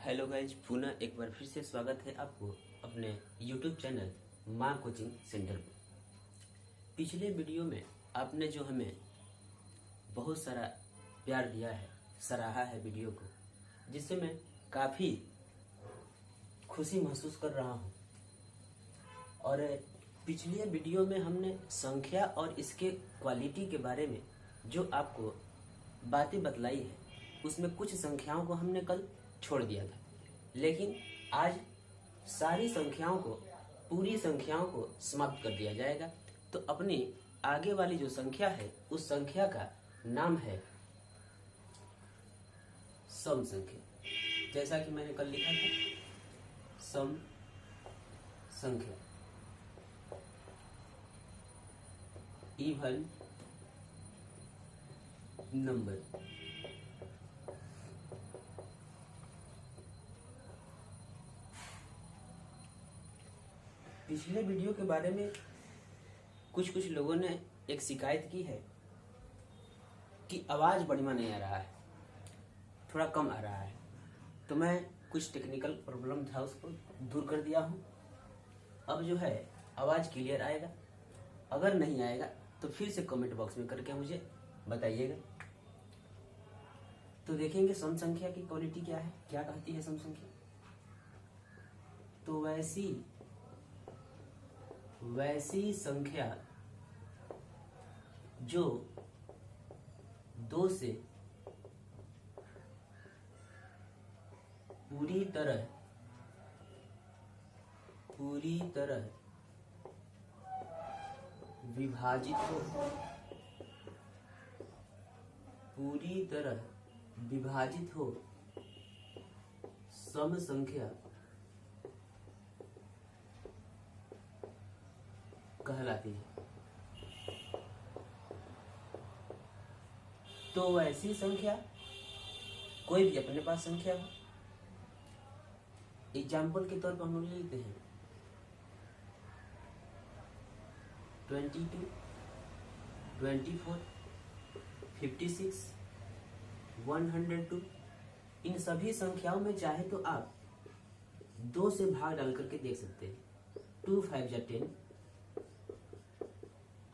Hello guys, पुनः एक बार फिर से स्वागत है आपको अपने YouTube चैनल माँ कोचिंग सेंटर पर। पिछले वीडियो में आपने जो हमें बहुत सारा प्यार दिया है, सराहा है वीडियो को, जिससे मैं काफ़ी खुशी महसूस कर रहा हूँ। और पिछले वीडियो में हमने संख्या और इसके क्वालिटी के बारे में जो आपको बातें बतलाई है, उसमें कुछ संख्याओं को हमने कल छोड़ दिया था, लेकिन आज सारी संख्याओं को, पूरी संख्याओं को समाप्त कर दिया जाएगा। तो अपनी आगे वाली जो संख्या है, उस संख्या का नाम है सम संख्या। जैसा कि मैंने कल लिखा था, सम संख्या, इवन नंबर। पिछले वीडियो के बारे में कुछ लोगों ने एक शिकायत की है कि आवाज़ बढ़िया नहीं आ रहा है, थोड़ा कम आ रहा है। तो मैं कुछ टेक्निकल प्रॉब्लम था, उसको दूर कर दिया हूँ। अब जो है आवाज़ क्लियर आएगा। अगर नहीं आएगा तो फिर से कमेंट बॉक्स में करके मुझे बताइएगा। तो देखेंगे सम संख्या की क्वालिटी क्या है, क्या कहती है सम संख्या। तो वैसी संख्या जो 2 से पूरी तरह विभाजित हो, पूरी तरह विभाजित हो, सम संख्या कहलाती है। तो वैसी संख्या, कोई भी अपने पास संख्या हो, एग्जाम्पल के तौर पर हम लोग लेते हैं 22, 24, 56, 102। इन सभी संख्याओं में चाहे तो आप 2 से भाग डाल करके देख सकते हैं। 2 5 जा 10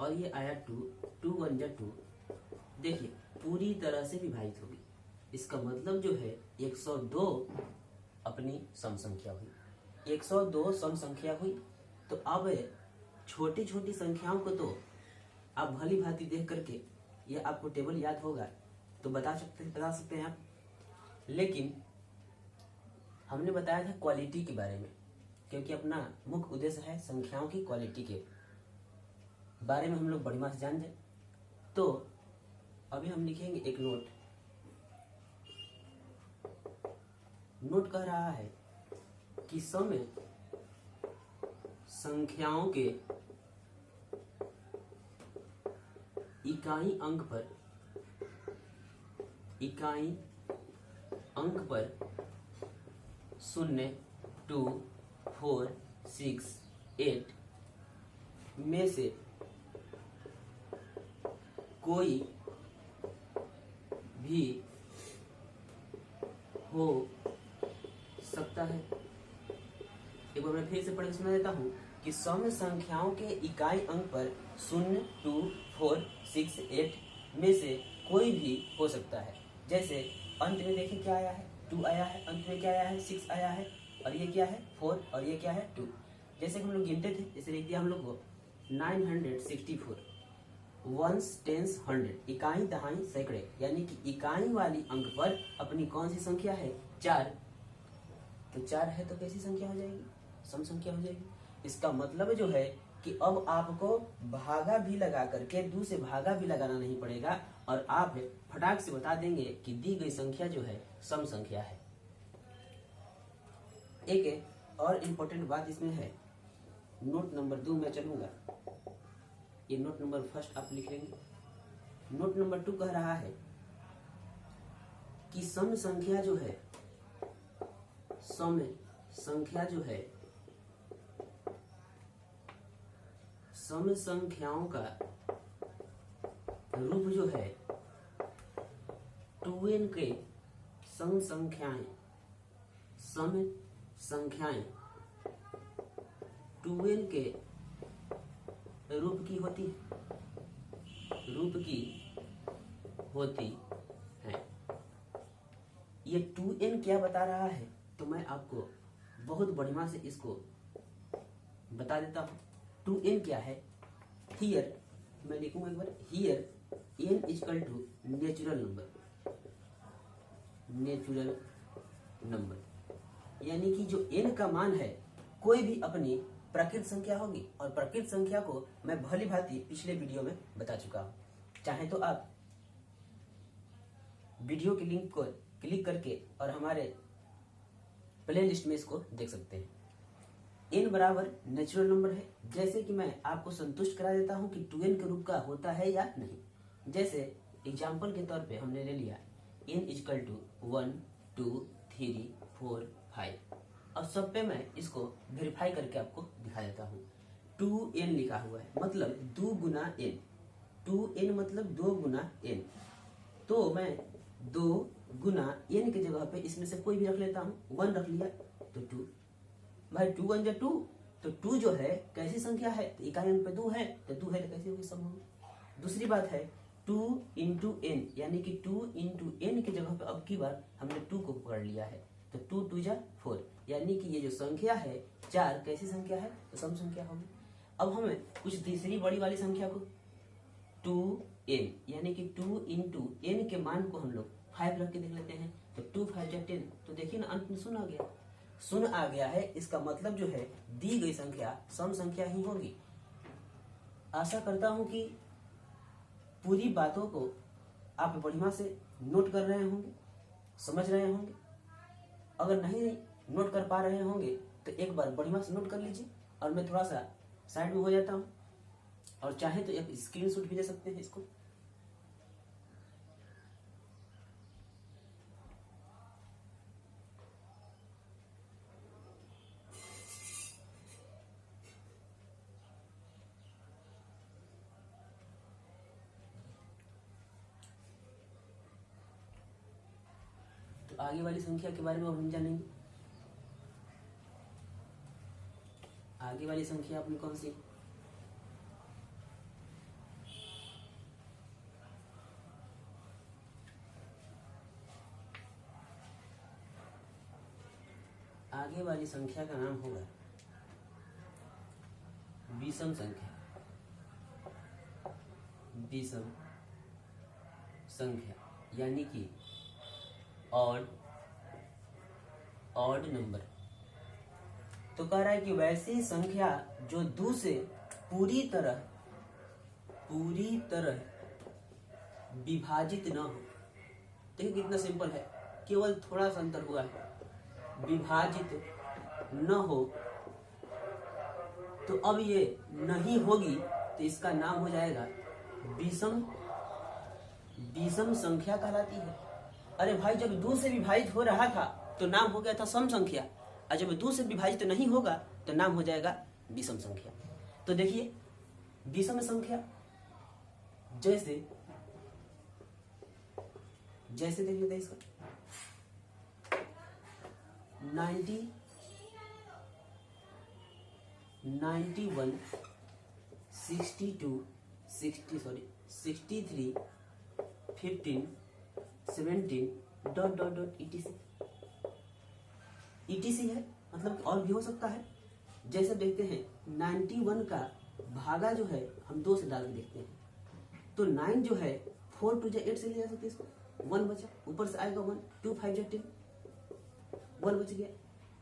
और ये आया 2, 2 1 जा 2। देखिए पूरी तरह से विभाजित होगी। इसका मतलब जो है 102 अपनी सम संख्या हुई। 102 सम संख्या हुई। तो अब छोटी छोटी संख्याओं को तो आप भली भांति देख करके, ये आपको टेबल याद होगा तो बता सकते हैं आप। लेकिन हमने बताया था क्वालिटी के बारे में, क्योंकि अपना मुख्य उद्देश्य है संख्याओं की क्वालिटी के बारे में हम लोग बढ़िया से जान जाए। तो अभी हम लिखेंगे एक नोट कह रहा है कि सम संख्याओं के इकाई अंक पर 0, 2, 4, 6, 8 में से कोई भी हो सकता है। एक बार मैं फिर से पढ़ के सुना देता हूँ कि सम संख्याओं के इकाई अंक पर 0, 2, 4, 6, 8 में से कोई भी हो सकता है। जैसे अंत में देखिए क्या आया है, 2 आया है, अंत में क्या आया है, 6 आया है, और ये क्या है 4, और ये क्या है 2। जैसे हम लोग गिनते थे, जैसे लिख दिया हम लोग को 964, वंस टेंस 100, इकाई दहाई सैकड़े, यानी कि इकाई वाली अंक पर अपनी कौन सी संख्या है, 4। तो 4 है तो कैसी संख्या हो जाएगी, सम संख्या हो जाएगी। इसका मतलब जो है कि अब आपको भागा भी लगा करके, 2 से भागा भी लगाना नहीं पड़ेगा, और आप फटाक से बता देंगे कि दी गई संख्या जो है सम संख्या है। एक और इम्पोर्टेंट बात इसमें है, नोट नंबर 2 में चलूंगा। ये नोट नंबर फर्स्ट आप लिख लेंगे। नोट नंबर 2 कह रहा है कि सम संख्या जो है, सम संख्या जो है, सम संख्याओं का रूप जो है 2n के सम संख्याएं सम संख्याएं 2n के रूप की होती है। ये 2n क्या बता रहा है, तो मैं आपको बहुत बढ़िया से इसको बता देता हूँ। 2n क्या है, हियर मैं लिखूंगा एक बार, here n equal to natural number, यानी कि जो n का मान है कोई भी अपनी प्राकृत संख्या होगी, और प्राकृत संख्या को मैं भली भांति पिछले वीडियो में बता चुका हूँ। चाहे तो आप वीडियो के लिंक को क्लिक करके और हमारे प्ले लिस्ट में इसको देख सकते हैं। n बराबर नेचुरल नंबर है, जैसे कि मैं आपको संतुष्ट करा देता हूं कि 2n के रूप का होता है या नहीं। जैसे एग्जाम्पल के तौर पे हमने ले लिया n इक्वल टू 1 2 3 4 5। अब सब पे मैं इसको वेरीफाई करके आपको दिखा देता हूँ। 2n लिखा हुआ है, मतलब 2 गुना n, 2n मतलब 2 गुना n, तो मैं 2 गुना n के जगह पे इसमें से कोई भी रख लेता हूँ। 1 रख लिया तो 2, भाई 2 1 2, तो 2 जो है कैसी संख्या है, तो इकाई अंक पे 2 है, तो 2 है तो कैसे होगी, सब होगी। दूसरी बात है 2 इंटू n, यानी कि 2 इंटू n की जगह पे अब की बार हमने 2 को पकड़ लिया है, तो 2 2 जा 4, यानी कि ये जो संख्या है 4 कैसी संख्या है, तो सम संख्या होगी। अब हमें कुछ तीसरी बड़ी वाली संख्या को 2n, यानी कि 2 इंटू n के मान को हम लोग 5 रख के देख लेते हैं, तो 2 5 जा 10, तो देखिए ना अंत में शून्य आ गया, शून्य आ गया है। इसका मतलब जो है दी गई संख्या सम संख्या ही होगी। आशा करता हूं कि पूरी बातों को आप बढ़िया से नोट कर रहे होंगे, समझ रहे होंगे। अगर नहीं नोट कर पा रहे होंगे तो एक बार बढ़िया से नोट कर लीजिए, और मैं थोड़ा सा साइड में हो जाता हूँ, और चाहे तो एक स्क्रीनशॉट भी ले सकते हैं इसको। तो आगे वाली संख्या के बारे में हम जानेंगे। आगे वाली संख्या अपनी कौन सी, आगे वाली संख्या का नाम होगा विषम संख्या। विषम संख्या यानी कि ऑड नंबर। तो कह रहा है कि वैसी संख्या जो 2 से पूरी तरह विभाजित न हो। देखिए कितना सिंपल है, केवल थोड़ा सा अंतर हुआ है, विभाजित न हो। तो अब ये नहीं होगी तो इसका नाम हो जाएगा विषम संख्या कहलाती है। अरे भाई, जब 2 से विभाजित हो रहा था तो नाम हो गया था सम संख्या, और जब 2 से विभाजित नहीं होगा तो नाम हो जाएगा विषम संख्या। तो देखिए विषम संख्या जैसे देख लेते हैं इसका 90 91 62 63 15 17 ... etc है, मतलब और भी हो सकता है। जैसे देखते हैं 91 का भागा जो है हम 2 से डाल के देखते हैं, तो 9 जो है 4 2 8 से ले जा सकते हैं इसको, 1 बचा, ऊपर से आएगा 1, 2 5 10, 1 बच गया।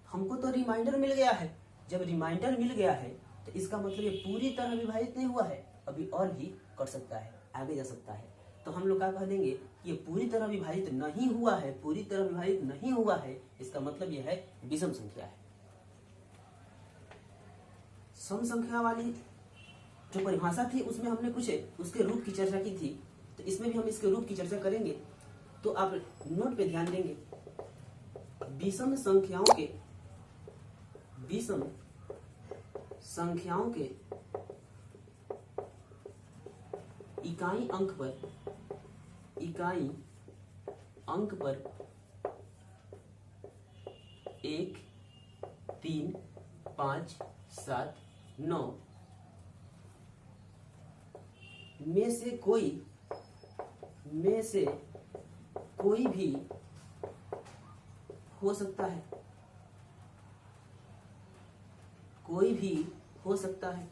हमको तो रिमाइंडर मिल गया है। जब रिमाइंडर मिल गया है तो इसका मतलब ये पूरी तरह विभाजित नहीं हुआ है, अभी और भी कर सकता है, आगे जा सकता है। तो हम लोग क्या कह देंगे कि ये पूरी तरह विभाजित नहीं हुआ है, पूरी तरह विभाजित नहीं हुआ है, इसका मतलब यह है विषम संख्या है। सम संख्या वाली जो परिभाषा थी उसमें हमने कुछ उसके रूप की चर्चा की थी, तो इसमें भी हम इसके रूप की चर्चा करेंगे। तो आप नोट पे ध्यान देंगे, विषम संख्याओं के इकाई अंक पर 1 3 5 7 9 में से कोई भी हो सकता है, कोई भी हो सकता है।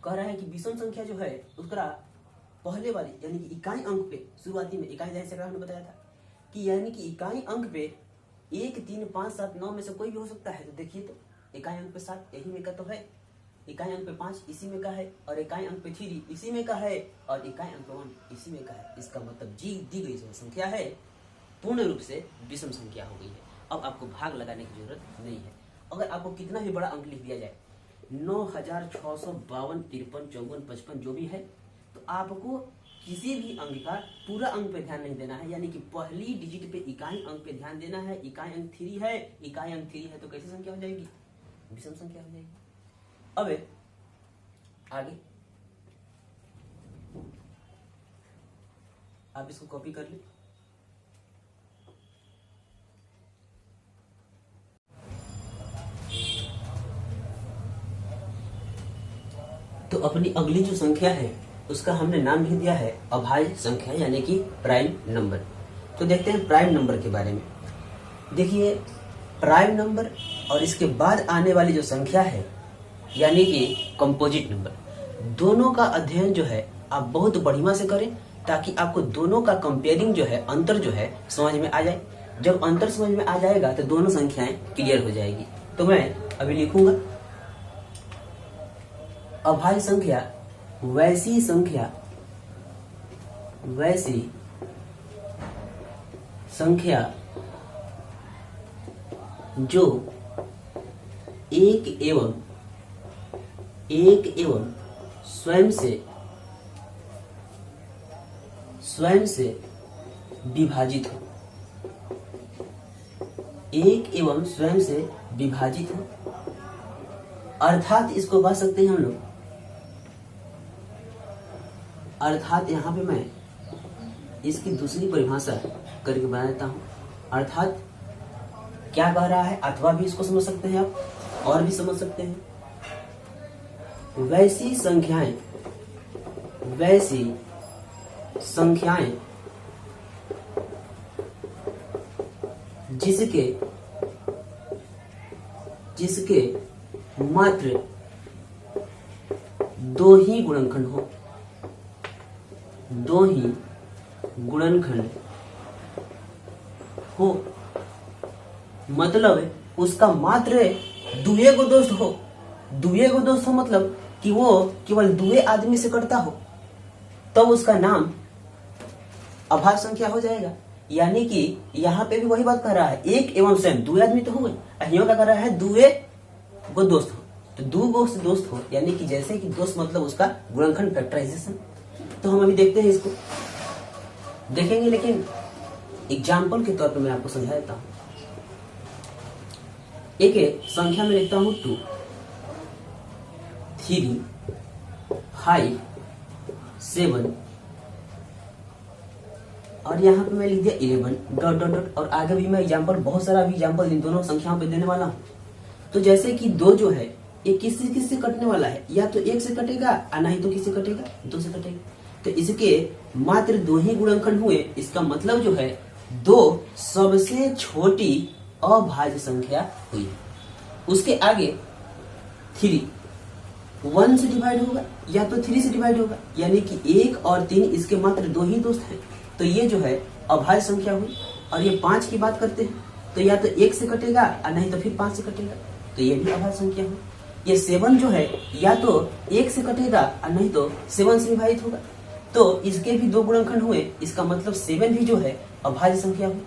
कह रहा है कि विषम संख्या जो है उसका पहले वाली यानी कि इकाई अंक पे, शुरुआती में इकाई जैसे हमने बताया था कि यानी कि इकाई अंक पे 1 3 5 7 9 में से कोई भी हो सकता है। तो देखिए तो इकाई अंक पे 7 यही में का तो है, इकाई अंक पे 5 इसी में का है, और इकाई अंक पे 3 इसी में का है, और इकाई अंक पे 1 इसी में का है। इसका मतलब जी दी गई जो संख्या है पूर्ण रूप से विषम संख्या हो गई है। अब आपको भाग लगाने की जरूरत नहीं है। अगर आपको कितना भी बड़ा अंक लिख दिया जाए 9652 53 54 55 जो भी है, तो आपको किसी भी अंक का पूरा अंक पे ध्यान नहीं देना है, यानी कि पहली डिजिट पे इकाई अंक पे ध्यान देना है। इकाई अंक 3 है, इकाई अंक 3 है तो कैसी संख्या हो जाएगी? विषम संख्या हो जाएगी। अब आगे आप इसको कॉपी कर ले। तो अपनी अगली जो संख्या है उसका हमने नाम भी दिया है अभाज्य संख्या यानी कि प्राइम नंबर। तो देखते हैं प्राइम नंबर के बारे में। देखिए प्राइम नंबर और इसके बाद आने वाली जो संख्या है यानी कि कंपोजिट नंबर, दोनों का अध्ययन जो है आप बहुत बढ़िया से करें ताकि आपको दोनों का कंपेयरिंग जो है, अंतर जो है समझ में आ जाए। जब अंतर समझ में आ जाएगा तो दोनों संख्याएं क्लियर हो जाएगी। तो मैं अभी लिखूंगा अभाज्य संख्या वैसी संख्या जो एक एवं स्वयं से विभाजित हो, एक एवं स्वयं से विभाजित हो। अर्थात इसको कह सकते हैं हम लोग, अर्थात यहाँ पे मैं इसकी दूसरी परिभाषा करके बना देता हूं। अर्थात क्या कह रहा है, अथवा भी इसको समझ सकते हैं आप, और भी समझ सकते हैं। वैसी संख्याएं जिसके मात्र 2 ही गुणनखंड हो, 2 ही गुणनखंड हो, मतलब उसका मात्र दुए गो दोस्त हो। दुए गो दोस्त हो मतलब कि वो केवल दुए आदमी से कटता हो, तब उसका नाम अभाज्य संख्या हो जाएगा। यानी कि यहाँ पे भी वही बात कर रहा है, एक एवं स्वयं, दुए आदमी तो हो गए, अहियों का कर रहा है दुए गो दोस्त हो। तो दो गो से दोस्त हो यानी कि जैसे कि दोस्त मतलब उसका गुणनखंड फैक्टराइजेशन। तो हम अभी देखते हैं, इसको देखेंगे, लेकिन एग्जाम्पल के तौर पर मैं आपको समझा देता हूं। एक संख्या में लिखता हूं 2 3 5 7 और यहाँ पे मैं लिख दिया 11 डॉट डॉट डॉट। और आगे भी मैं एग्जाम्पल, बहुत सारा भी एग्जाम्पल इन दोनों संख्याओं पे देने वाला हूँ। तो जैसे कि 2 जो है ये किससे कटने वाला है, या तो 1 से कटेगा और नहीं तो किससे कटेगा, 2 से कटेगा। तो इसके मात्र 2 ही गुणनखंड हुए, इसका मतलब जो है 2 सबसे छोटी अभाज्य संख्या हुई। उसके आगे 3 1 से डिवाइड होगा या तो 3 से डिवाइड होगा, यानी कि 1 और 3 इसके मात्र 2 ही दोस्त हैं। तो ये जो है अभाज्य संख्या हुई। और ये 5 की बात करते हैं तो या तो 1 से कटेगा और नहीं तो फिर 5 से कटेगा, तो ये भी अभाज्य संख्या हुई। ये 7 जो है या तो 1 से कटेगा और नहीं तो 7 से विभाजित होगा, तो इसके भी 2 गुणनखंड हुए, इसका मतलब 7 भी जो है अभाज्य संख्या हुई।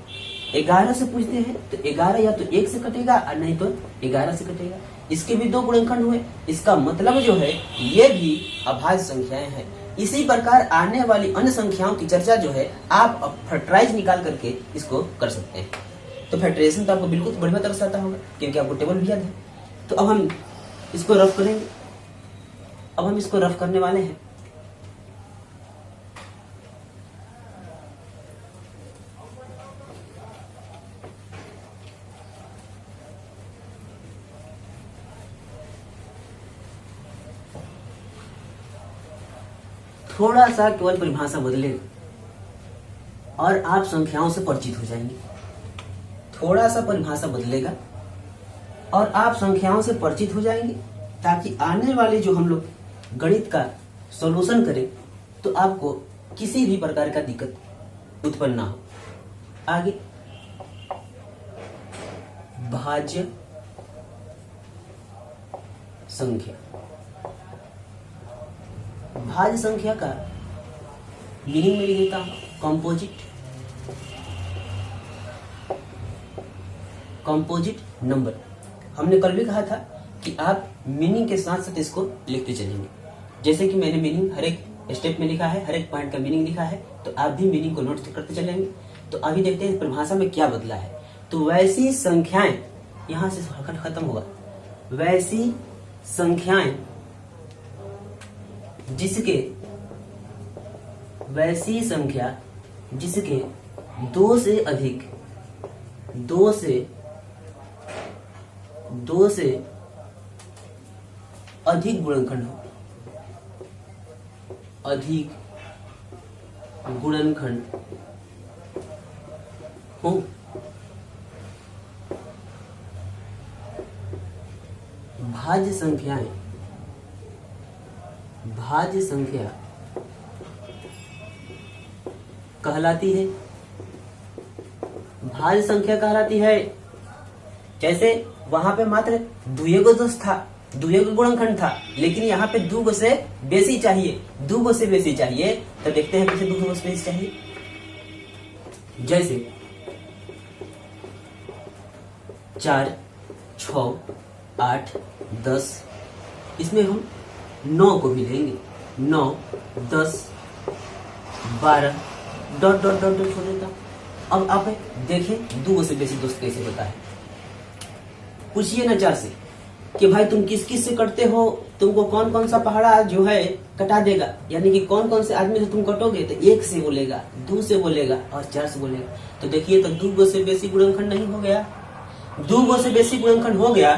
11 से पूछते हैं तो 11 या तो 1 से कटेगा और नहीं तो 11 से कटेगा, इसके भी 2 गुणनखंड हुए, इसका मतलब जो है ये भी अभाज्य संख्याएं हैं। इसी प्रकार आने वाली अन्य संख्याओं की चर्चा जो है आप फैक्टराइज निकाल करके इसको कर सकते हैं। तो फैक्टराइजेशन तो आपको बिल्कुल बढ़िया तरह से आता होगा क्योंकि आपको टेबल भी याद है। तो अब हम इसको रफ करेंगे, अब हम इसको रफ करने वाले हैं। थोड़ा सा केवल परिभाषा बदलेगा और आप संख्याओं से परिचित हो जाएंगे। थोड़ा सा परिभाषा बदलेगा और आप संख्याओं से परिचित हो जाएंगे, ताकि आने वाले जो हम लोग गणित का सॉल्यूशन करें तो आपको किसी भी प्रकार का दिक्कत उत्पन्न ना हो। आगे, भाज्य संख्या। भाज्य संख्या का मीनिंग में लिख देता हूं, कंपोजिट नंबर। हमने कल भी कहा था कि आप मीनिंग के साथ साथ इसको लिखते चलेंगे। जैसे कि मैंने मीनिंग हर एक स्टेप में लिखा है, हर एक पॉइंट का मीनिंग लिखा है, तो आप भी मीनिंग को नोट करते चलेंगे। तो अभी देखते हैं परिभाषा में क्या बदला है। तो वैसी संख्याएं, यहां से खत्म होगा, वैसी संख्याएं वैसी संख्या जिसके दो से अधिक गुणनखंड हो, भाज्य संख्या कहलाती है। भाज्य संख्या कहलाती है। जैसे वहां पे मात्र दुएगो दोष था, दुएगो गुणनखंड था, लेकिन यहाँ पे दो से बेसी चाहिए, दो से बेसी चाहिए। तो देखते हैं कैसे दो से बेसी चाहिए। जैसे 4, 6, 8, 10, इसमें हम 9 को भी लेंगे। 9, 10, 12 डॉट डॉट डॉट डॉट छोड़ देता। अब आप देखें दो से बेसी दोस्त कैसे होता है। पूछिए ना 4 से कि भाई तुम किस किस से कटते हो, तुमको कौन कौन सा पहाड़ा जो है कटा देगा, यानी कि कौन कौन से आदमी से तुम कटोगे। तो 1 से बोलेगा, 2 से बोलेगा और 4 से बोलेगा। तो देखिए, तो 2 से बेसी गुणनखंड नहीं हो गया। 2 से बेसी गुणनखंड हो गया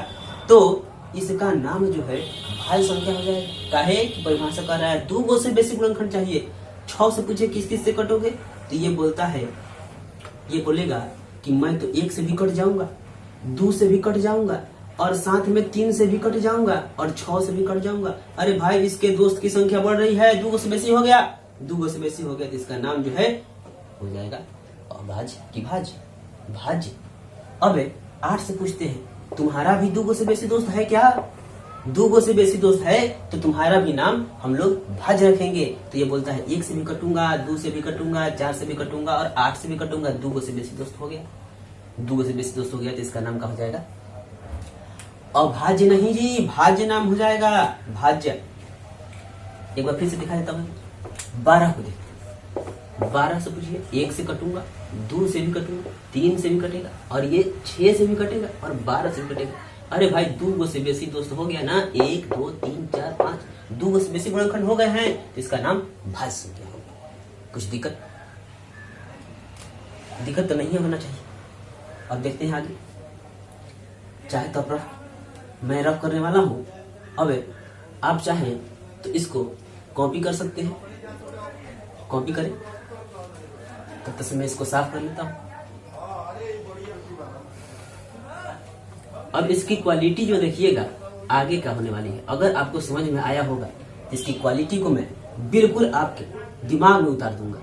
तो इसका नाम जो है भाज्य संख्या हो जाएगा। काहे कि परिभाषा कर रहा है 2 से बेसी गुणनखंड चाहिए। 6 से पूछे किस किस से कटोगे, तो ये बोलेगा कि मैं तो 1 से भी कट जाऊंगा, 2 से भी कट जाऊंगा और साथ में 3 से भी कट जाऊंगा और 6 से भी कट जाऊंगा। अरे भाई, इसके दोस्त की संख्या बढ़ रही है, 2 से बेसी हो गया। 2 से बेसी हो गया तो इसका नाम जो है हो जाएगा अभाज्य की भाज्य। अब 8 से पूछते हैं तुम्हारा भी 2 से बेसी दोस्त है क्या। 2 से बेसी दोस्त है तो तुम्हारा भी नाम हम लोग भाज्य रखेंगे। तो ये बोलता है 1 से भी कटूंगा, 2 से भी कटूंगा, 4 से भी कटूंगा और 8 से भी कटूंगा। 2 से बेसी दोस्त हो गया। 2 से बेसी दोस्त हो गया तो इसका नाम क्या हो जाएगा, अभाज्य नहीं जी, भाज्य नाम हो जाएगा, भाज्य। एक बार फिर से दिखा देता हूँ। 12 को देखो, 12 से पूछिए 1 से कटूंगा, 2 से भी कटूंगा, 3 से भी कटेगा और ये 6 से भी कटेगा और 12 से भी कटेगा। अरे भाई, 2 से बेसी दोस्त हो गया ना, 1, 2, 3, 4, 5, 2 से बेसी गुणनखंड हो गए हैं तो इसका नाम भाज्य संख्या होगा। कुछ दिक्कत तो नहीं होना चाहिए। अब देखते हैं आगे। चाहे तो मैं रफ करने वाला हूं। अब आप चाहें तो इसको कॉपी कर सकते हैं, कॉपी करें। तब तक मैं इसको साफ कर लेता हूं। अब इसकी क्वालिटी जो देखिएगा आगे क्या होने वाली है, अगर आपको समझ में आया होगा इसकी क्वालिटी को मैं बिल्कुल आपके दिमाग में उतार दूंगा,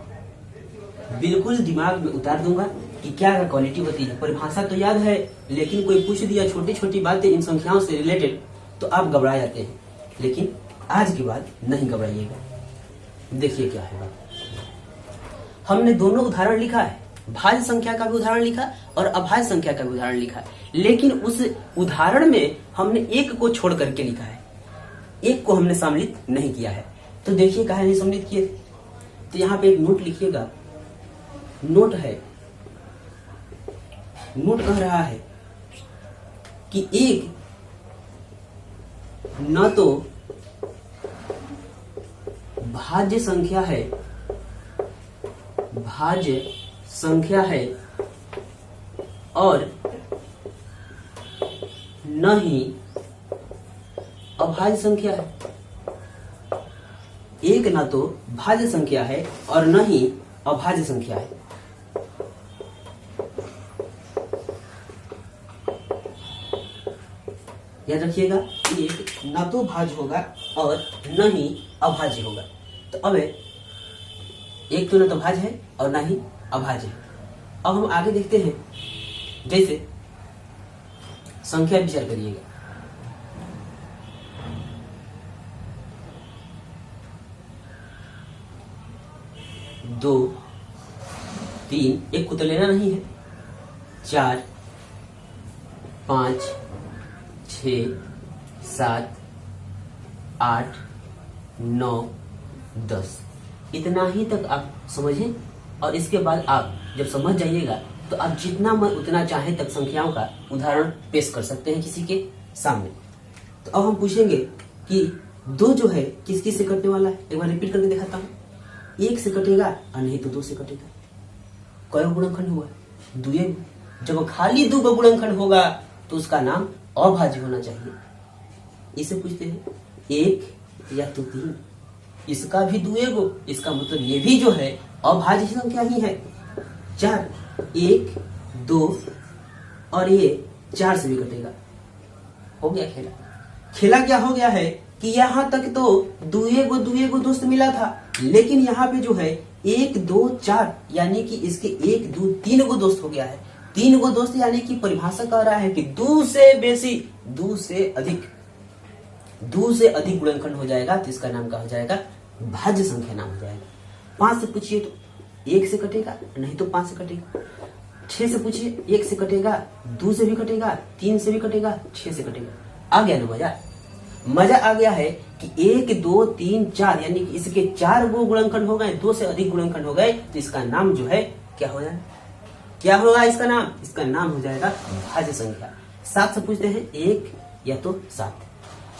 बिल्कुल दिमाग में उतार दूंगा कि क्या क्वालिटी होती है। परिभाषा तो याद है, लेकिन कोई पूछ दिया छोटी छोटी बातें इन संख्याओं से रिलेटेड तो आप घबरा जाते हैं, लेकिन आज के बाद नहीं घबराइएगा। देखिए क्या है बात। हमने दोनों उदाहरण लिखा है, भाज्य संख्या का भी उदाहरण लिखा और अभाज्य संख्या का भी उदाहरण लिखा है, लेकिन उस उदाहरण में हमने एक को छोड़ करके लिखा है, एक को हमने सम्मिलित नहीं किया है। तो देखिए कहा नहीं सम्मिलित किए थे, तो यहाँ पे एक नोट लिखिएगा। नोट है, नोट कह रहा है कि एक न तो भाज्य संख्या है, भाज्य संख्या है और न ही अभाज्य संख्या है। एक ना तो भाज्य संख्या है और न ही अभाज्य संख्या है। याद रखिएगा, एक ना तो भाज्य होगा और न ही अभाज्य होगा। तो अब एक तो न तो भाज्य है और ना ही अभाज्य है। अब हम आगे देखते हैं, जैसे संख्या विचार करिएगा। दो, तीन, एक को तो लेना नहीं है, 4, 5, 6, 7, 8, 9, 10, इतना ही तक आप समझें। और इसके बाद आप जब समझ जाइएगा तो आप जितना मन उतना चाहे तक संख्याओं का उदाहरण पेश कर सकते हैं किसी के सामने। तो अब हम पूछेंगे कि दो जो है किस किस से कटने वाला है। एक बार रिपीट करके दिखाता हूँ। एक से कटेगा और नहीं तो दो से कटेगा। कई गुणनखंड हुआ? दुए। जब खाली दो का गुणनखंड होगा तो उसका नाम अभाज्य होना चाहिए। इसे पूछते हैं एक या तो तीन, इसका भी दुएगो, इसका मतलब ये भी जो है अभाज्य संख्या ही है। 4, 1, 2 और ये 4 से भी कटेगा। हो गया खेला। खेला क्या हो गया है कि यहाँ तक तो दुएगो दोस्त मिला था, लेकिन यहाँ पे जो है 1, 2, 4 यानी कि इसके 1, 2, 3 गो दोस्त हो गया है। 3 गो दोस्त यानी कि परिभाषा कह रहा है कि दो से बेसी, दो से अधिक गुणनखंड हो जाएगा तो इसका नाम क्या हो जाएगा? भाज्य संख्या नाम हो जाएगा। 5 से पूछिए तो 1 से कटेगा, नहीं तो 5 से कटेगा। 6 से पूछिए 1 से कटेगा, 2 से भी कटेगा, 3 से भी कटेगा, 6 से कटेगा। आ गया ना मजा? मजा आ गया है कि 1, 2, 3, 4 यानी कि इसके 4 गो गुणनखंड हो गए, 2 से अधिक गुणनखंड हो गए तो इसका नाम जो है क्या हो जाएगा? क्या होगा इसका नाम? इसका नाम हो जाएगा भाज्य संख्या। 7 से पूछते हैं 1 या तो 7।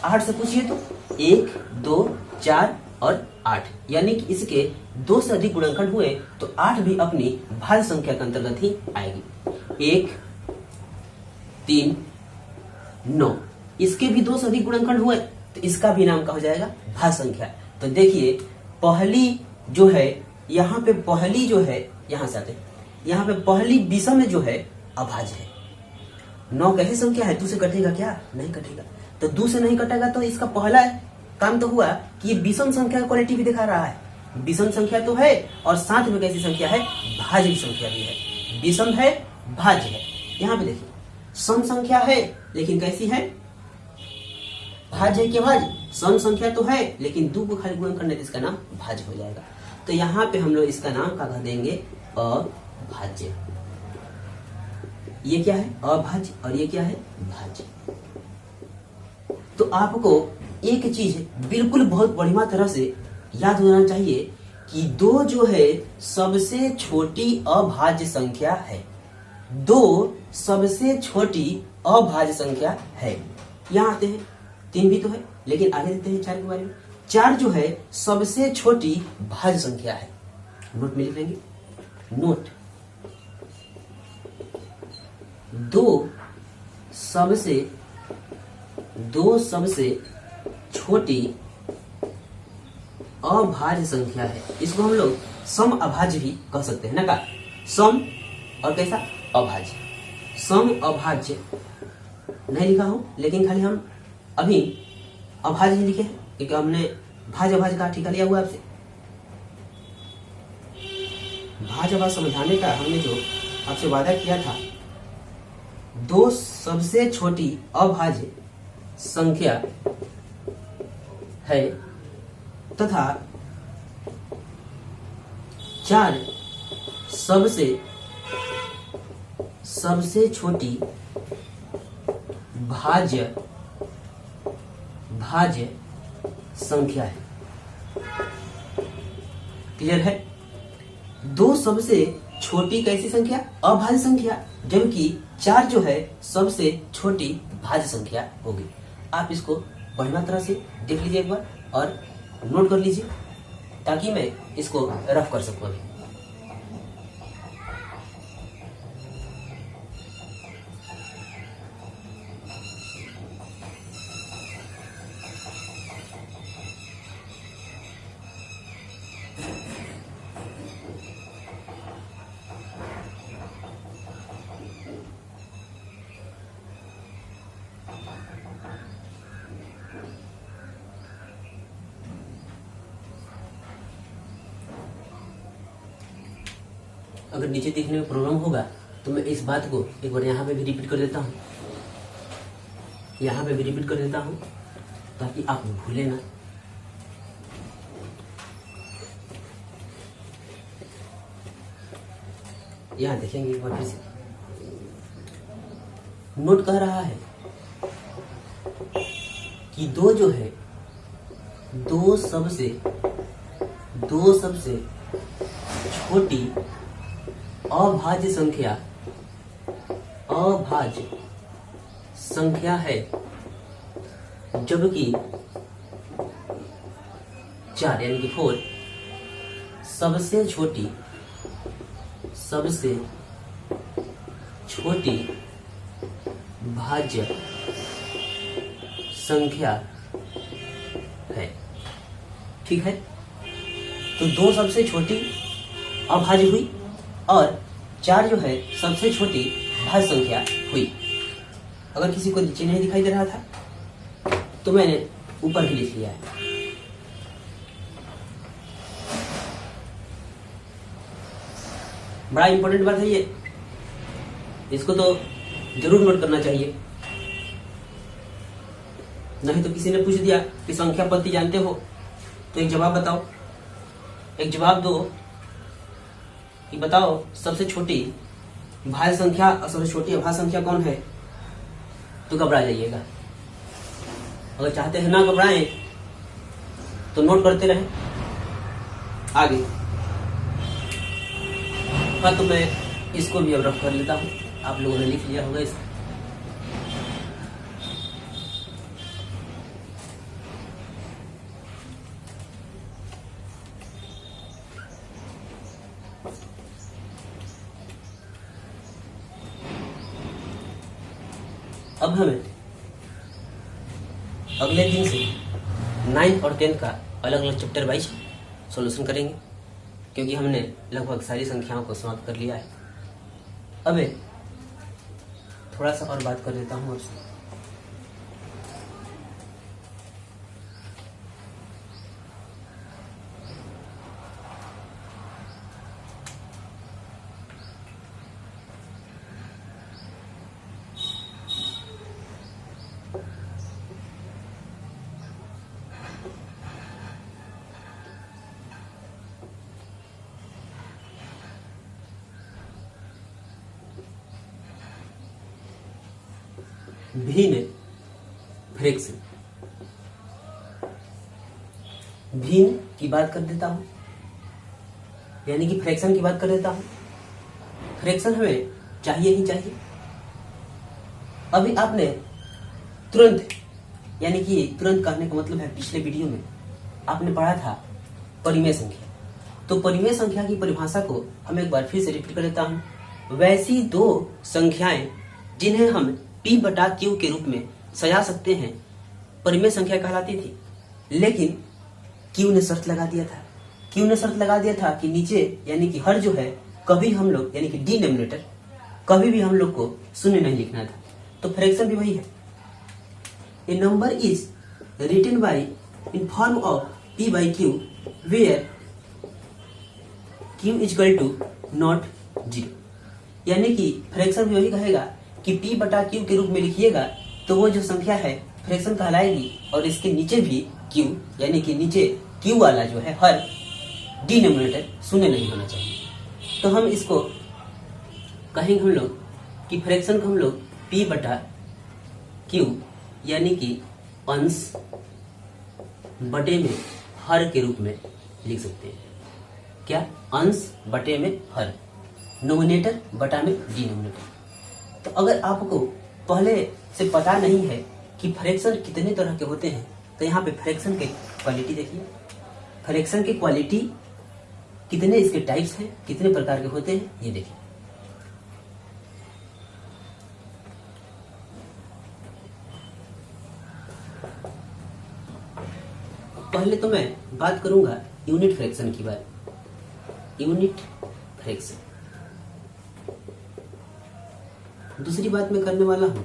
8 से पूछिए तो 1, 2, 4 और 8 यानी कि इसके 2 से अधिक गुणनखंड हुए तो 8 भी अपनी भाज्य संख्या के अंतर्गत ही आएगी। 1, 3, 9, इसके भी 2 से अधिक गुणनखंड हुए तो इसका भी नाम क्या हो जाएगा? भाज्य संख्या। तो देखिए पहली जो है, यहाँ पे पहली जो है, यहाँ से आते हैं, यहाँ पे पहली विषम जो है अभाज्य है। 9 कैसी संख्या है? 2 से कटेगा क्या? नहीं कटेगा। तो 2 से नहीं कटेगा तो इसका पहला काम तो हुआ कि ये विषम संख्या का क्वालिटी भी दिखा रहा है। विषम संख्या तो है और साथ में कैसी संख्या है? भाज्य संख्या भी है। विषम है, भाज्य है। यहाँ पे देखिए सम संख्या है लेकिन कैसी है? भाज्य के भाज्य। सम संख्या तो है लेकिन 2 को खाली गुणन करने से इसका नाम भाज्य हो जाएगा। तो यहाँ पे हम लोग इसका नाम क्या कह देंगे? अभाज्य। ये क्या है? अभाज्य और ये क्या है? भाज्य। तो आपको एक चीज बिल्कुल बहुत बढ़िया तरह से याद होना चाहिए कि 2 जो है सबसे छोटी अभाज्य संख्या है। 2 सबसे छोटी अभाज्य संख्या है। यहाँ आते हैं, 3 भी तो है लेकिन आगे देखते हैं 4 के बारे में। 4 जो है सबसे छोटी भाज्य संख्या है। नोट में लिख लेंगे, नोट। 2 सबसे छोटी अभाज्य संख्या है। इसको हम लोग सम अभाज्य भी कह सकते हैं ना का? सम और कैसा? अभाज्य। सम अभाज्य नहीं लिखा हूं लेकिन खाली हम अभी अभाज्य ही लिखे हैं क्योंकि हमने भाज्य अभाज्य का ठिका लिया हुआ आपसे। भाज्य अभाज्य समझाने का हमने जो आपसे वादा किया था, 2 सबसे छोटी अभाज्य संख्या है तथा 4 सबसे छोटी भाज्य संख्या है। क्लियर है? 2 सबसे छोटी कैसी संख्या? अभाज्य संख्या, जबकि 4 जो है सबसे छोटी भाज्य संख्या होगी। आप इसको बढ़िया तरह से देख लीजिए एक बार और नोट कर लीजिए ताकि मैं इसको रफ कर सकूं अभी। अगर नीचे देखने में प्रॉब्लम होगा तो मैं इस बात को एक बार यहाँ पे भी रिपीट कर देता हूँ, यहाँ पे भी रिपीट कर देता हूँ ताकि आप भूले ना। यहाँ देखेंगे एक बार फिर से, नोट कह रहा है कि दो जो है दो सबसे छोटी अभाज्य संख्या है, जबकि 4 यानी कि 4 सबसे छोटी भाज्य संख्या है। ठीक है, तो 2 सबसे छोटी अभाज्य हुई और 4 जो है सबसे छोटी भाज्य संख्या हुई। अगर किसी को नीचे नहीं दिखाई दे रहा था तो मैंने ऊपर भी लिख लिया है। बड़ा इंपॉर्टेंट बात है ये, इसको तो जरूर नोट करना चाहिए। नहीं तो किसी ने पूछ दिया कि संख्या पद्धति जानते हो तो एक जवाब बताओ, एक जवाब दो कि बताओ सबसे छोटी भाज्य संख्या और सबसे छोटी अभाज्य संख्या कौन है, तो घबरा जाइएगा। अगर चाहते हैं ना घबराएं तो नोट करते रहें आगे। हाँ, तो मैं इसको भी अब रफ कर लेता हूँ, आप लोगों ने लिख लिया होगा इसको। अब हमें अगले दिन से 9th और 10th का अलग अलग चैप्टर वाइज सॉल्यूशन करेंगे, क्योंकि हमने लगभग सारी संख्याओं को समाप्त कर लिया है। अब थोड़ा सा और बात कर लेता हूँ आपसे। भिन्न फ्रैक्शन, भिन्न की बात कर देता हूं, यानी कि फ्रैक्शन की बात कर देता हूं। फ्रैक्शन हमें चाहिए ही चाहिए। अभी आपने तुरंत, यानी कि तुरंत कहने का मतलब है पिछले वीडियो में आपने पढ़ा था परिमेय संख्या। तो परिमेय संख्या की परिभाषा को हम एक बार फिर से रिपीट कर देता हूं। वैसी दो संख्याएं जिन्हें हम P बटा Q के रूप में सजा सकते हैं परिमेय संख्या कहलाती थी, लेकिन Q ने शर्त लगा दिया था। Q ने शर्त लगा दिया था कि नीचे यानी कि हर जो है कभी हम लोग यानी कि डिनोमिनेटर कभी भी हम लोग को शून्य नहीं लिखना था। तो फ्रैक्शन भी वही है। A number is written by in form of P by Q where Q is equal to not 0, यानी कि फ्रैक्शन भी वही कहेगा कि P बटा Q के रूप में लिखिएगा तो वो जो संख्या है फ्रैक्शन कहलाएगी, और इसके नीचे भी Q यानी कि नीचे Q वाला जो है हर डिनोमिनेटर शून्य नहीं होना चाहिए। तो हम इसको कहेंगे हम लोग कि फ्रैक्शन को हम लोग P बटा Q यानी कि अंश बटे में हर के रूप में लिख सकते हैं। क्या? अंश बटे में हर, नोमिनेटर बटा में डिनोमिनेटर। तो अगर आपको पहले से पता नहीं है कि फ्रैक्शन कितने तरह के होते हैं तो यहाँ पे फ्रैक्शन के क्वालिटी देखिए। फ्रैक्शन की क्वालिटी कितने इसके टाइप्स हैं, कितने प्रकार के होते हैं, ये देखिए। पहले तो मैं बात करूंगा यूनिट फ्रैक्शन की बात। यूनिट फ्रैक्शन दूसरी बात मैं करने वाला हूं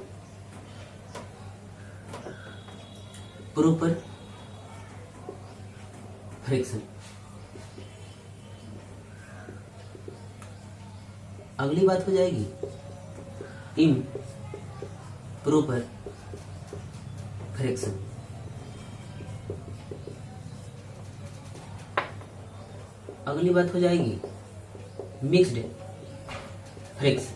प्रॉपर फ्रैक्शन। अगली बात हो जाएगी इम्प्रॉपर फ्रैक्शन। अगली बात हो जाएगी मिक्स्ड फ्रैक्शन।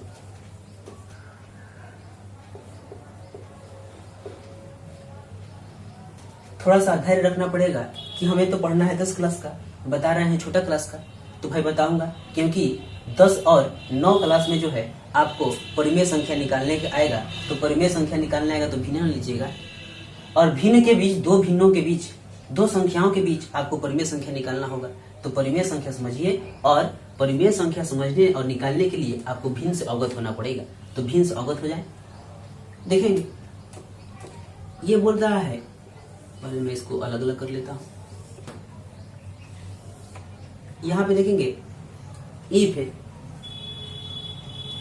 थोड़ा सा धैर्य रखना पड़ेगा कि हमें तो पढ़ना है 10 क्लास का, बता रहे हैं छोटा क्लास का, तो भाई बताऊंगा, क्योंकि 10 और 9 क्लास में जो है आपको परिमेय संख्या निकालने के आएगा, तो परिमेय संख्या निकालने आएगा तो भिन्न लीजिएगा, और भिन्न के बीच, दो भिन्नों के बीच, दो संख्याओं के बीच आपको परिमेय संख्या निकालना होगा। तो परिमेय संख्या समझिए, और परिमेय संख्या समझने और निकालने के लिए आपको भिन्न से अवगत होना पड़ेगा। तो भिन्न से अवगत हो जाए, देखेंगे ये बोल रहा है, पहले मैं इसको अलग अलग कर लेता हूं। यहां पे देखेंगे इफ है,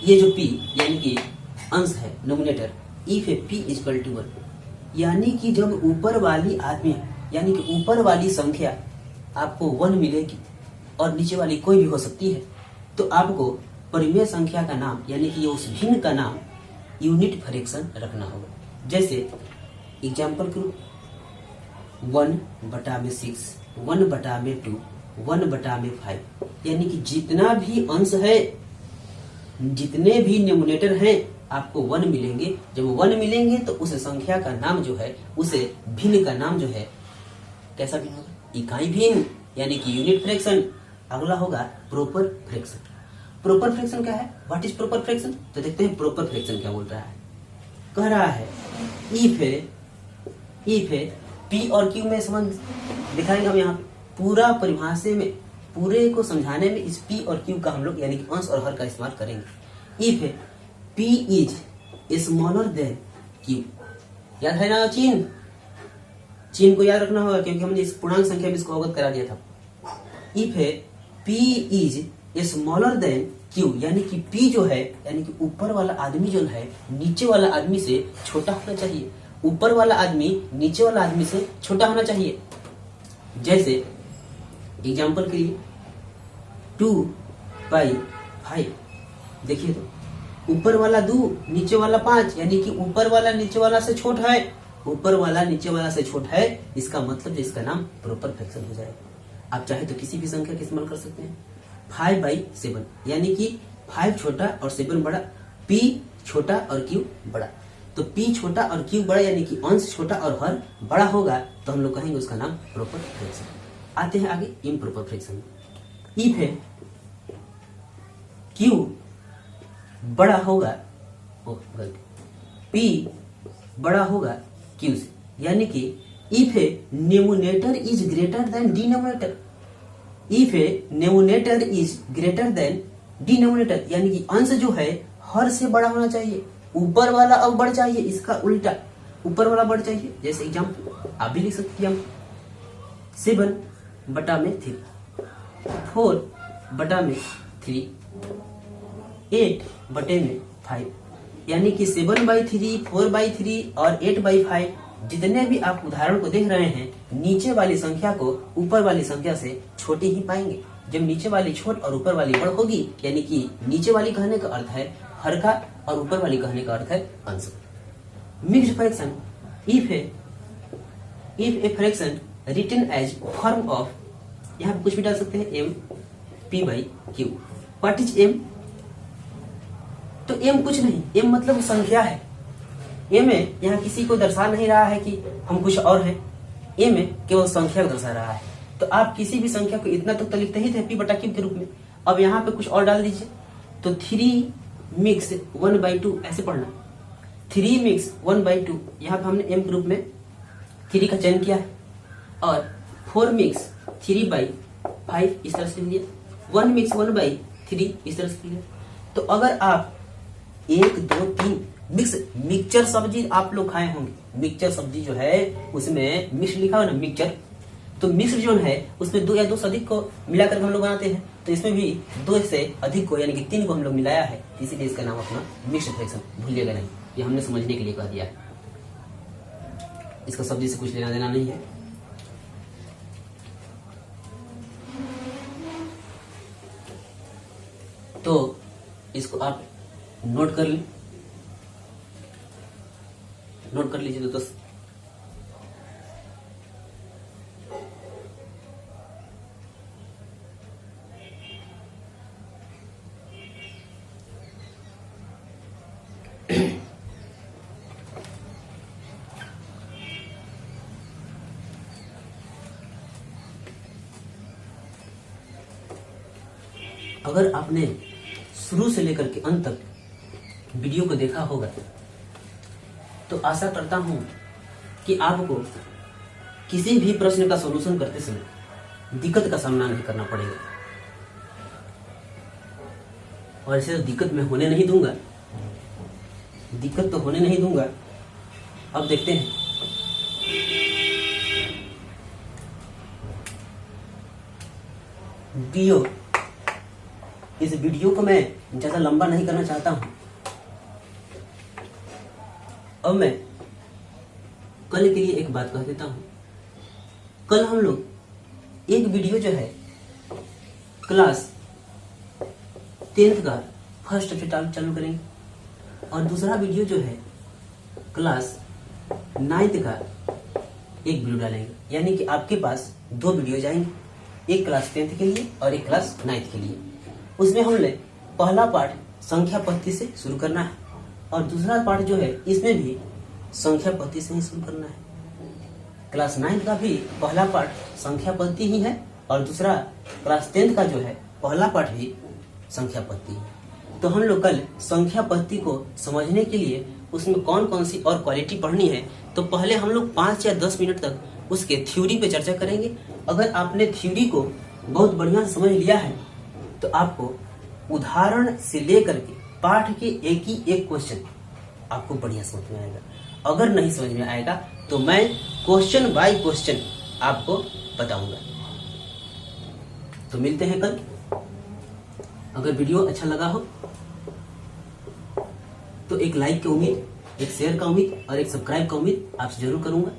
ये जो p यानी कि अंश है, नोमिनेटर, इफ है p इक्वल टू 1, यानी कि जब ऊपर वाली आदमी यानी कि ऊपर वाली संख्या आपको 1 मिलेगी और नीचे वाली कोई भी हो सकती है, तो आपको परिमेय संख्या का नाम यानी कि उस भिन्न का नाम यूनिट फ्रैक्शन रखना होगा। जैसे एग्जाम्पल के रूप 1/6, 1/2, 1/5, यानी कि जितना भी अंश है, जितने भी न्यूमरेटर हैं, आपको 1 मिलेंगे। जब 1 मिलेंगे तो उस संख्या का नाम जो है, उसे भिन्न का नाम जो है कैसा भिन्न होगा? इकाई भिन्न, यानी कि यूनिट फ्रैक्शन। अगला होगा प्रॉपर फ्रैक्शन। प्रॉपर फ्रैक्शन क्या है? What is proper fraction? तो देखते हैं प्रॉपर फ्रैक्शन क्या बोल रहा है। कह रहा है इफ है पी और क्यू में संबंध दिखाएंगे हम यहाँ पे पूरा परिभाषा में, पूरे को समझाने में इस पी और क्यू का हम लोग यानी कि अंश और हर का इस्तेमाल करेंगे। इफ है P is smaller than Q, याद है ना चिन्ह को याद रखना होगा, क्योंकि हमने इस पूर्णांक संख्या में इसको अवगत करा दिया था। इफ है P is smaller than Q, यानी कि पी जो है, यानी कि ऊपर वाला आदमी जो है नीचे वाला आदमी से छोटा होना चाहिए। ऊपर वाला आदमी नीचे वाला आदमी से छोटा होना चाहिए। जैसे एग्जाम्पल के लिए 2/5, देखिए तो ऊपर वाला 2, नीचे वाला 5, यानी कि ऊपर वाला नीचे वाला से छोटा है, ऊपर वाला नीचे वाला से छोटा है, इसका मतलब इसका नाम प्रॉपर फ्रैक्शन हो जाएगा। आप चाहे तो किसी भी संख्या का इस्तेमाल कर सकते हैं। 5/7, यानी कि 5 छोटा और 7 बड़ा, p छोटा और q बड़ा। तो p छोटा और q बड़ा, यानी कि अंश छोटा और हर बड़ा होगा, तो हम लोग कहेंगे उसका नाम प्रॉपर फ्रैक्शन। आते हैं आगे इम्प्रॉपर फ्रैक्शन। इफ है q बड़ा होगा, p बड़ा होगा q से, यानी कि इफ है numerator is greater than denominator. If है numerator is greater than denominator, यानी कि अंश जो है हर से बड़ा होना चाहिए। ऊपर वाला अब बढ़ चाहिए, इसका उल्टा ऊपर वाला बढ़ चाहिए। जैसे एग्जाम्पल आप भी लिख सकते हैं, 7/3, 4/3, 8/5, यानी कि 7/3, 4/3 और 8/5 जितने भी आप उदाहरण को देख रहे हैं, नीचे वाली संख्या को ऊपर वाली संख्या से छोटी ही पाएंगे। जब नीचे वाली छोट और ऊपर वाली बड़ होगी, यानी कि नीचे वाली कहने का अर्थ है हर का और ऊपर वाली कहने का अर्थ है अंश। Mixed fraction. If a fraction written as form of, यहाँ पे कुछ भी डाल सकते हैं, m p/q। What is m? तो m कुछ नहीं, m मतलब संख्या है। m है यहाँ किसी को दर्शा नहीं रहा है कि हम कुछ और हैं, m है केवल संख्या को दर्शा रहा है। तो आप किसी भी संख्या को इतना तक तो लिखते ही थे p/q के रूप में। अब यहाँ पे कुछ और डाल दीजिए, तो 3 मिक्स 1/2 ऐसे पढ़ना। 3 मिक्स 1/2, यहाँ पे हमने m के रूप में 3 का चयन किया है, और 4 मिक्स 3/5 इस तरह से लिख दिया, 1 मिक्स 1/3 इस तरह से लिख। तो अगर आप 1 2 3 मिक्सचर सब्जी आप लोग खाए होंगे, मिक्सचर सब्जी जो है उसमें मिक्स लिखा हो ना, मिक्सचर, तो मिक्स जो है उसमें 2 या 2 से अधिक को मिलाकर हम लोग बनाते हैं। तो इसमें भी 2 से अधिक को यानी कि 3 को हम लोग मिलाया है, इसीलिए इसका नाम अपना मिक्स्ड फ्रैक्शन, भूलिएगा नहीं, ये हमने समझने के लिए कह दिया है, इसका सब्जी से कुछ लेना देना नहीं है। तो इसको आप नोट कर लीजिए दोस्तों। अगर आपने शुरू से लेकर के अंत तक वीडियो को देखा होगा तो आशा करता हूं कि आपको किसी भी प्रश्न का सॉल्यूशन करते समय दिक्कत का सामना नहीं करना पड़ेगा। और ऐसे तो दिक्कत मैं होने नहीं दूंगा, दिक्कत तो होने नहीं दूंगा। अब देखते हैं। इस वीडियो को मैं ज्यादा लंबा नहीं करना चाहता हूं। अब मैं कल के लिए एक बात कह देता हूं। कल हम लोग एक वीडियो जो है क्लास 10th का फर्स्ट चैप्टर चालू करेंगे और दूसरा वीडियो जो है क्लास 9th का एक वीडियो डालेंगे। यानी कि आपके पास 2 वीडियो जाएंगे, एक क्लास 10th के लिए और एक क्लास 9th के लिए। उसमें हमने पहला पार्ट संख्या पद्धति से शुरू करना है और दूसरा पार्ट जो है इसमें भी संख्या पद्धति से ही शुरू करना है। क्लास 9 का भी पहला पार्ट संख्या पद्धति ही है और दूसरा क्लास 10 का जो है पहला पार्ट भी संख्या पद्धति है। तो हम लोग कल संख्या पद्धति को समझने के लिए उसमें कौन कौन सी और क्वालिटी पढ़नी है, तो पहले हम लोग 5 या 10 मिनट तक उसके थ्योरी पे चर्चा करेंगे। अगर आपने थ्योरी को बहुत बढ़िया से समझ लिया है तो आपको उदाहरण से लेकर के पाठ के एक ही एक क्वेश्चन आपको बढ़िया समझ में आएगा। अगर नहीं समझ में आएगा तो मैं क्वेश्चन बाय क्वेश्चन आपको बताऊंगा। तो मिलते हैं कल। अगर वीडियो अच्छा लगा हो तो एक लाइक की उम्मीद, एक शेयर का उम्मीद और एक सब्सक्राइब का उम्मीद आपसे जरूर करूंगा।